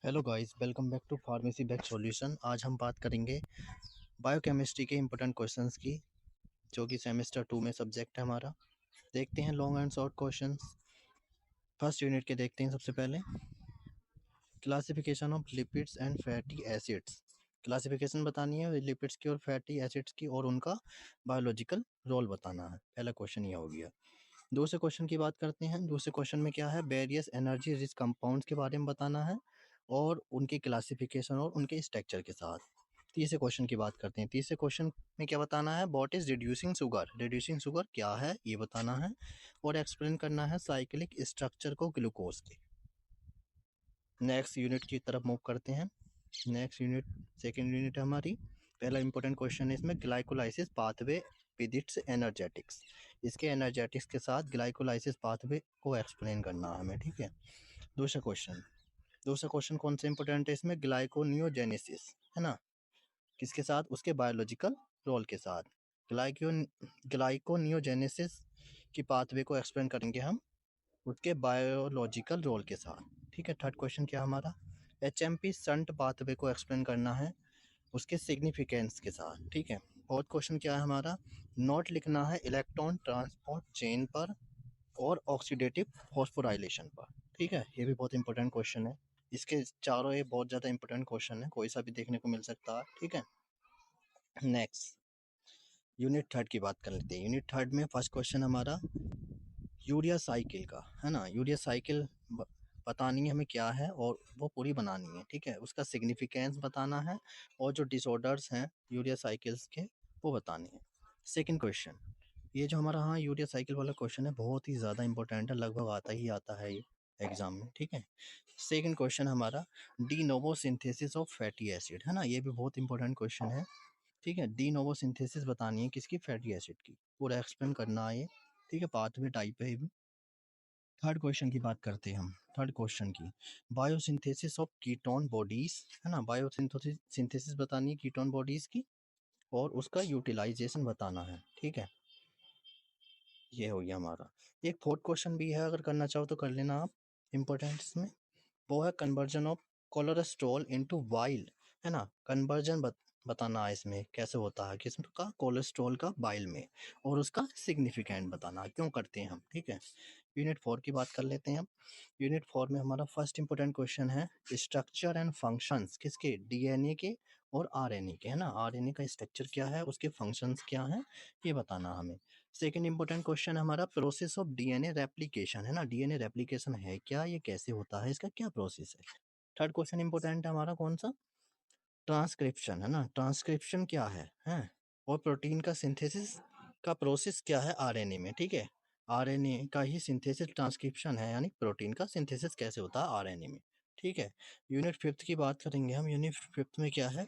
Hello guys, welcome back to pharmacy back solution. आज हम बात करेंगे बायोकेमिस्ट्री के इंपॉर्टेंट क्वेश्चंस की, जो कि सेमेस्टर 2 में सब्जेक्ट है हमारा। देखते हैं long and short questions. First unit के देखते हैं। सबसे पहले classification of lipids and fatty acids. Classification बतानी है लिपिड्स की और फैटी एसिड्स की, और उनका बायोलॉजिकल रोल बताना है। पहला क्वेश्चन ये हो गया। दूसरे क्वेश्चन की बात करते हैं। दूसरे क्वेश्चन में क्या है, वेरियस एनर्जी रिच कंपाउंड्स के बारे में बताना है और उनके क्लासिफिकेशन और उनके स्ट्रक्चर के साथ। तीसरे क्वेश्चन की बात करते हैं। तीसरे क्वेश्चन में क्या बताना है, what is reducing sugar. Reducing sugar क्या है ये बताना है और एक्सप्लेन करना है साइक्लिक स्ट्रक्चर को ग्लूकोज के। नेक्स्ट यूनिट की तरफ मूव करते हैं। नेक्स्ट यूनिट सेकेंड यूनिट है हमारी। पहला इंपॉर्टेंट क्वेश्चन है इसमें, glycolysis pathway with its energetics. इसके एनर्जेटिक्स के साथ ग्लाइकोलाइसिस पाथवे को एक्सप्लेन करना है हमें, ठीक है। दूसरा क्वेश्चन कौन सा इंपॉर्टेंट है इसमें, ग्लाइकोनियोजेनेसिस, है ना, किसके साथ, उसके बायोलॉजिकल रोल के साथ। ग्लाइकोनियोजेनेसिस की पाथवे को एक्सप्लेन करेंगे हम उसके बायोलॉजिकल रोल के साथ, ठीक है। थर्ड क्वेश्चन क्या हमारा, एचएमपी शंट पाथवे को एक्सप्लेन करना है उसके सिग्निफिकेंस के साथ, ठीक है। फोर्थ क्वेश्चन क्या है हमारा, नोट लिखना है इलेक्ट्रॉन ट्रांसपोर्ट चेन पर और ऑक्सीडेटिव फॉस्फोराइलेशन पर, ठीक है। ये भी बहुत इंपॉर्टेंट क्वेश्चन है। इसके चारों ये बहुत ज़्यादा इंपॉर्टेंट क्वेश्चन है, कोई सा भी देखने को मिल सकता है, ठीक है। नेक्स्ट यूनिट थर्ड की बात कर लेते हैं। यूनिट थर्ड में फर्स्ट क्वेश्चन हमारा यूरिया साइकिल का, है ना। यूरिया साइकिल बतानी है हमें क्या है और वो पूरी बनानी है, ठीक है। उसका सिग्निफिकेंस बताना है और जो डिसऑर्डर्स हैं यूरिया साइकिल्स के वो बताने हैं। सेकंड क्वेश्चन, ये जो हमारा हाँ यूरिया साइकिल वाला क्वेश्चन है बहुत ही ज़्यादा इंपॉर्टेंट है, लगभग आता ही आता है ये एग्जाम में, ठीक है। सेकंड क्वेश्चन हमारा de novo synthesis of fatty acid, है ना, ये भी बहुत इंपॉर्टेंट क्वेश्चन है, ठीक है। डी नोवो सिंथेसिस बतानी है किसकी, फैटी एसिड की, पूरा एक्सप्लेन करना है ये, ठीक है। पाथवे टाइप है ये भी। थर्ड क्वेश्चन की बात करते हैं हम। थर्ड क्वेश्चन की बायोसिंथेसिस ऑफ कीटोन बॉडीज, है ना, बायोसिंथेसिस बतानी है कीटोन बॉडीज की और उसका यूटिलाइजेशन बताना है, ठीक है। ये हो गया हमारा। एक फोर्थ क्वेश्चन भी है, अगर करना चाहो तो कर लेना आप, इम्पोर्टेंट इसमें। वो है conversion of cholesterol into bile, है ना, कन्वर्जन बताना है इसमें कैसे होता है, किसका, कोलेस्ट्रॉल का बाइल में, और उसका सिग्निफिकेंट बताना है क्यों करते हैं हम, ठीक है। यूनिट 4 की बात कर लेते हैं हम। यूनिट 4 में हमारा फर्स्ट इंपॉर्टेंट क्वेश्चन है स्ट्रक्चर एंड फंक्शंस किसके, डीएनए के और आरएनए के, है ना। आरएनए का स्ट्रक्चर क्या है, उसके फंक्शंस क्या हैं, ये बताना हमें। सेकंड इंपॉर्टेंट क्वेश्चन हमारा प्रोसेस ऑफ डीएनए रेप्लिकेशन, है ना, डीएनए रेप्लिकेशन है क्या, ये कैसे होता है, इसका क्या प्रोसेस है। थर्ड क्वेश्चन इंपॉर्टेंट है हमारा कौन सा, ट्रांसक्रिप्शन, है ना, ट्रांसक्रिप्शन क्या है, और प्रोटीन का सिंथेसिस का प्रोसेस क्या है आरएनए में, ठीक है। आरएनए का ही सिंथेसिस ट्रांसक्रिप्शन है, यानी प्रोटीन का सिंथेसिस कैसे होता है आरएनए में, ठीक है। यूनिट फिफ्थ की बात करेंगे हम। यूनिट फिफ्थ में क्या है,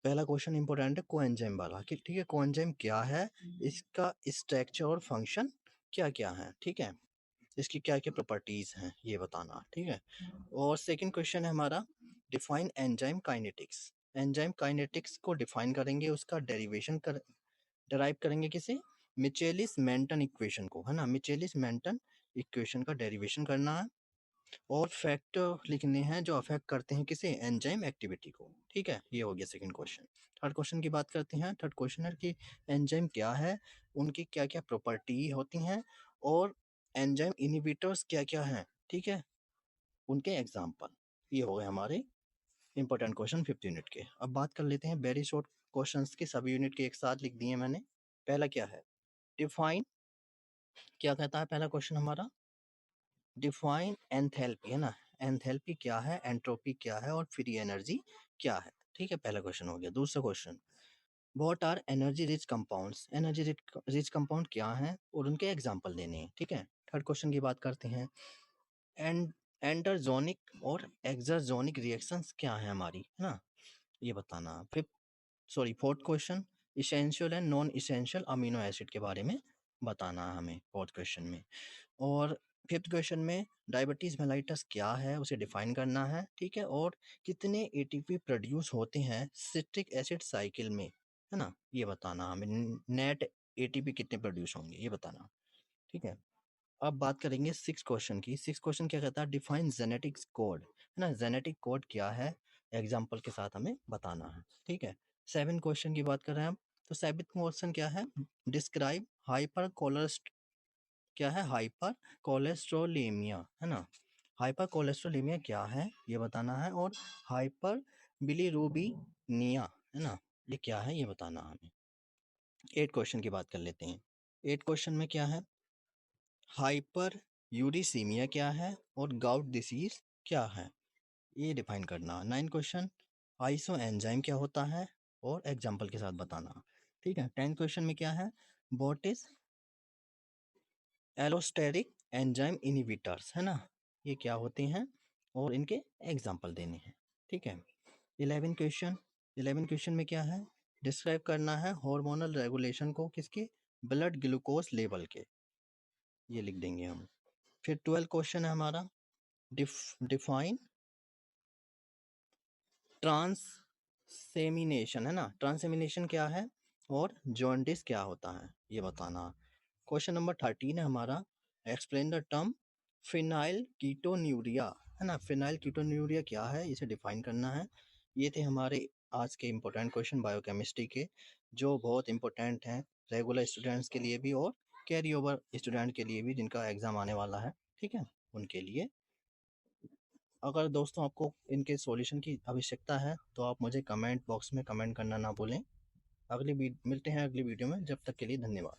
पहला क्वेश्चन इंपॉर्टेंट है कोएंजाइम वाला, कि ठीक है, कोएंजाइम क्या है, इसका स्ट्रक्चर और फंक्शन क्या क्या है, ठीक है, इसकी क्या क्या प्रॉपर्टीज हैं ये बताना, ठीक है। और सेकंड क्वेश्चन है हमारा define enzyme kinetics. Enzyme kinetics को डिफाइन करेंगे, उसका डेरिवेशन कर डराइव करेंगे किसे, मिचेलिस मेंटन इक्वेशन को, है ना, मिचेलिस मेंटन इक्वेशन का डेरिवेशन करना है। और फैक्टर लिखने हैं जो अफेक्ट करते हैं किसे, एंजाइम एक्टिविटी को, ठीक है। ये हो गया सेकंड क्वेश्चन। थर्ड क्वेश्चन की बात करते हैं। थर्ड क्वेश्चन है कि एंजाइम क्या है, उनकी क्या क्या प्रॉपर्टी होती हैं, और एंजाइम इनहिबिटर्स क्या क्या हैं, ठीक है, उनके एग्जाम्पल। ये हो गए हमारे इंपॉर्टेंट क्वेश्चन फिफ्थ यूनिट के। अब बात कर लेते हैं वेरी शॉर्ट क्वेश्चंस के, सभी यूनिट के एक साथ लिख दिए मैंने। पहला क्या है, डिफाइन, क्या कहता है पहला क्वेश्चन हमारा, डिफाइन एंथैल्पी, है ना, एंथैल्पी क्या है, एंट्रोपी क्या है और फ्री एनर्जी क्या है, ठीक है। पहला क्वेश्चन हो गया। दूसरा question, what are energy rich compounds, energy rich compound क्या हैं और उनके एग्जांपल देने हैं, ठीक है। थर्ड क्वेश्चन की बात करते हैं, एंड एंडरजोनिक और एक्सरजोनिक रिएक्शंस क्या है हमारी, है ना, ये बताना। Fourth question, essential and non essential amino acid के बारे में बताना है हमें फोर्थ क्वेश्चन में। और फिफ्थ क्वेश्चन में डायबिटीज मेलाइटस क्या है उसे डिफाइन करना है, ठीक है। और कितने एटीपी प्रोड्यूस होते हैं सिट्रिक एसिड साइकिल में, है ना, ये बताना हमें। नेट एटीपी कितने प्रोड्यूस होंगे ये बताना, ठीक है। अब बात करेंगे सिक्स क्वेश्चन की। सिक्स क्वेश्चन क्या कहता है, डिफाइन जेनेटिक्स कोड, ना, जेनेटिक कोड क्या है, एग्जाम्पल के साथ हमें बताना है। ठीक है, 7 क्वेश्चन की बात कर रहे हैं हम। तो 7 क्वेश्चन क्या है, डिस्क्राइब हाइपर क्या है, हाइपर कोलेस्ट्रोलेमिया, है ना। हाइपर कोलेस्ट्रोलेमिया क्या है ये बताना है, और हाइपर बिलीरुबिनिया, है ना, ये क्या है ये बताना है हमें। 8 क्वेश्चन की बात कर लेते हैं। 8 क्वेश्चन में क्या है, हाइपर यूरिसीमिया क्या है, और गाउट डिसीज क्या है, ये डिफाइन करना। 9 क्वेश्चन, आइसो एंजाइम क्या होता है, और एग्जाम्पल के साथ बताना। ठीक है, 10 क्वेश्चन में क्या है, what is allosteric enzyme inhibitors, है ना, ये क्या होते हैं, और इनके एग्जाम्पल देने हैं। ठीक है, 11 क्वेश्चन, 11 क्वेश्चन में क्या है, डिस्क्राइब करना है हार्मोनल रेगुलेशन को, किसके, ब्लड ग्लूकोज लेवल के, ये लिख देंगे हम। फिर 12 क्वेश्चन है हमारा, डिफाइन ट्रांससेमिनेशन, है ना, ट्रांससेमिनेशन क्या है, और जॉन्डिस क्या होता है ये बताना। क्वेश्चन नंबर 13 है हमारा, explain the term phenyl ketonuria, है ना, फिनाइल कीटोन्यूरिया क्या है इसे डिफाइन करना है। ये थे हमारे आज के इम्पोर्टेंट क्वेश्चन बायोकेमिस्ट्री के, जो बहुत इंपॉर्टेंट हैं रेगुलर स्टूडेंट्स के लिए भी, और कैरी ओवर स्टूडेंट के लिए भी जिनका एग्ज़ाम आने वाला है। ठीक है, उनके लिए। अगर दोस्तों आपको इनके सॉल्यूशन की आवश्यकता है तो आप मुझे कमेंट बॉक्स में कमेंट करना ना भूलें। मिलते हैं अगली वीडियो में, जब तक के लिए धन्यवाद।